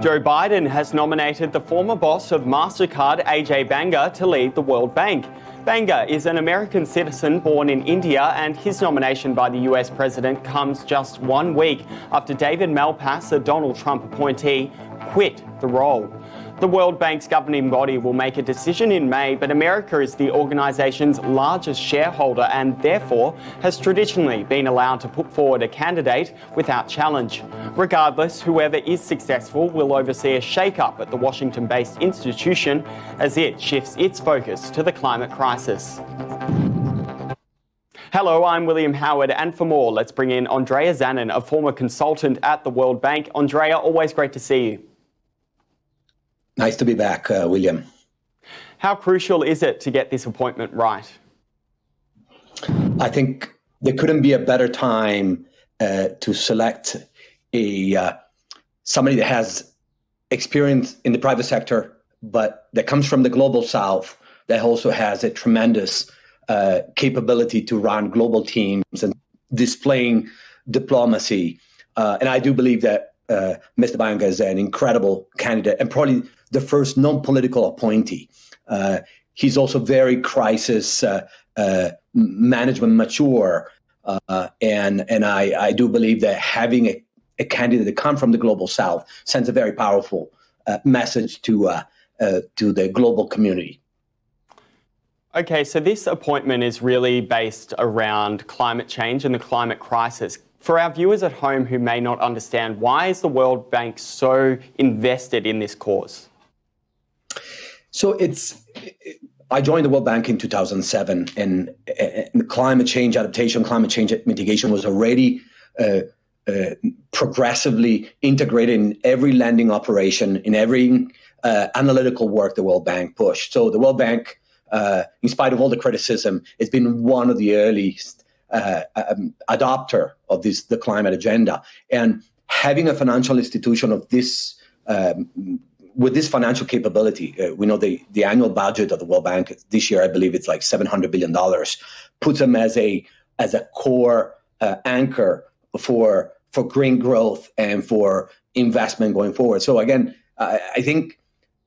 Joe Biden has nominated the former boss of MasterCard, Ajay Banga, to lead the World Bank. Banga is an American citizen born in India, and his nomination by the US president comes just 1 week after David Malpass, a Donald Trump appointee, quit the role. The World Bank's governing body will make a decision in May, but America is the organisation's largest shareholder and therefore has traditionally been allowed to put forward a candidate without challenge. Regardless, whoever is successful will oversee a shake-up at the Washington-based institution as it shifts its focus to the climate crisis. Hello, I'm William Howard, and for more, let's bring in Andrea Zanon, a former consultant at the World Bank. Andrea, always great to see you. Nice to be back, William. How crucial is it to get this appointment right? I think there couldn't be a better time to select somebody that has experience in the private sector, but that comes from the global south, that also has a tremendous capability to run global teams and displaying diplomacy. And I do believe that Mr. Banga is an incredible candidate and probably the first non-political appointee. He's also very crisis management mature. And I do believe that having a candidate that comes from the global south sends a very powerful message to the global community. Okay, so this appointment is really based around climate change and the climate crisis. For our viewers at home who may not understand, why is the World Bank so invested in this cause? So I joined the World Bank in 2007, and climate change adaptation, climate change mitigation was already progressively integrated in every lending operation, in every analytical work the World Bank pushed. So the World Bank, in spite of all the criticism, has been one of the earliest adopter of the climate agenda. And having a financial institution of this with this financial capability, we know the annual budget of the World Bank this year, I believe it's like $700 billion, puts them as a core anchor for green growth and for investment going forward. So again, I think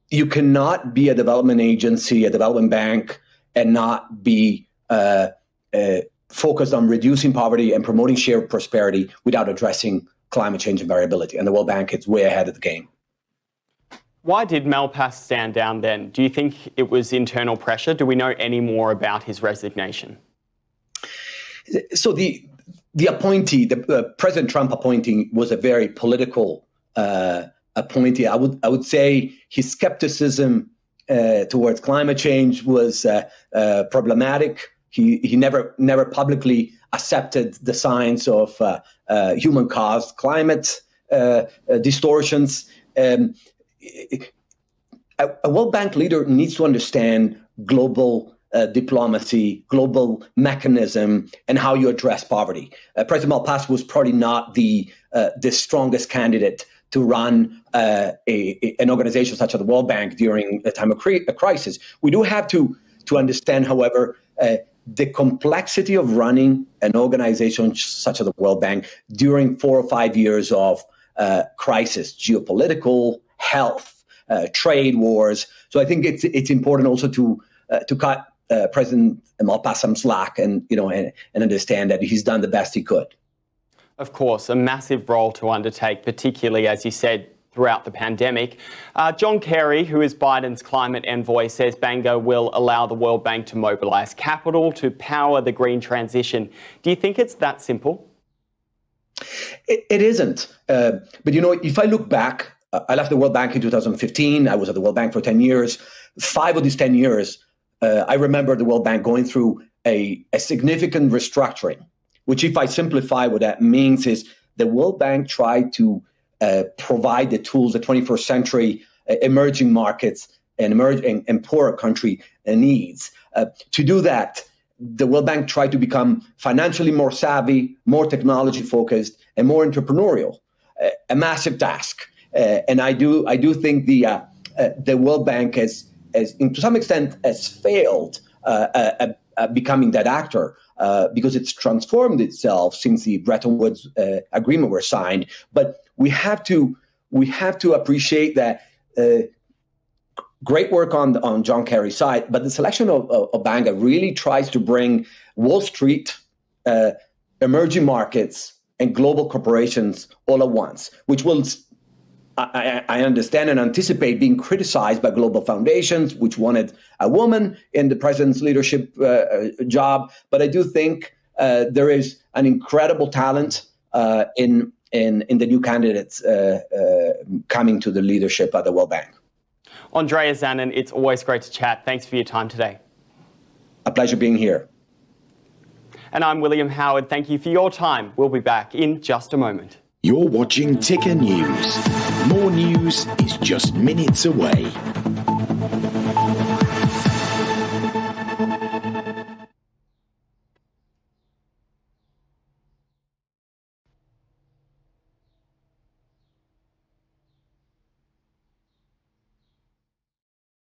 you cannot be a development agency, a development bank, and not be focused on reducing poverty and promoting shared prosperity without addressing climate change and variability. And the World Bank is way ahead of the game. Why did Malpass stand down then? Do you think it was internal pressure? Do we know any more about his resignation? So the appointee, the President Trump appointee, was a very political appointee. I would say his skepticism towards climate change was problematic. He never publicly accepted the science of human-caused climate distortions. A World Bank leader needs to understand global diplomacy, global mechanism, and how you address poverty. President Malpass was probably not the strongest candidate to run an organization such as the World Bank during a time of a crisis. We do have to understand, however, the complexity of running an organization such as the World Bank during 4 or 5 years of crisis, geopolitical, health, trade wars. So I think it's important also to cut President Malpass some slack and understand that he's done the best he could. Of course, a massive role to undertake, particularly, as you said, throughout the pandemic. John Kerry, who is Biden's climate envoy, says Banga will allow the World Bank to mobilise capital to power the green transition. Do you think it's that simple? It isn't. But, if I look back, I left the World Bank in 2015. I was at the World Bank for 10 years. 5 of these 10 years, I remember the World Bank going through a significant restructuring, which, if I simplify what that means, is the World Bank tried to provide the tools the 21st century emerging markets and poorer country needs. To do that, the World Bank tried to become financially more savvy, more technology focused, and more entrepreneurial. A massive task, and I do think the World Bank has to some extent has failed becoming that actor. because it's transformed itself since the Bretton Woods agreement were signed. But we have to appreciate that. Great work on John Kerry's side, but the selection of Banga really tries to bring Wall Street, emerging markets, and global corporations all at once, which will, I understand and anticipate, being criticized by global foundations, which wanted a woman in the president's leadership job. But I do think there is an incredible talent in the new candidates coming to the leadership at the World Bank. Andrea Zanon, it's always great to chat. Thanks for your time today. A pleasure being here. And I'm William Howard. Thank you for your time. We'll be back in just a moment. You're watching Ticker News. More news is just minutes away.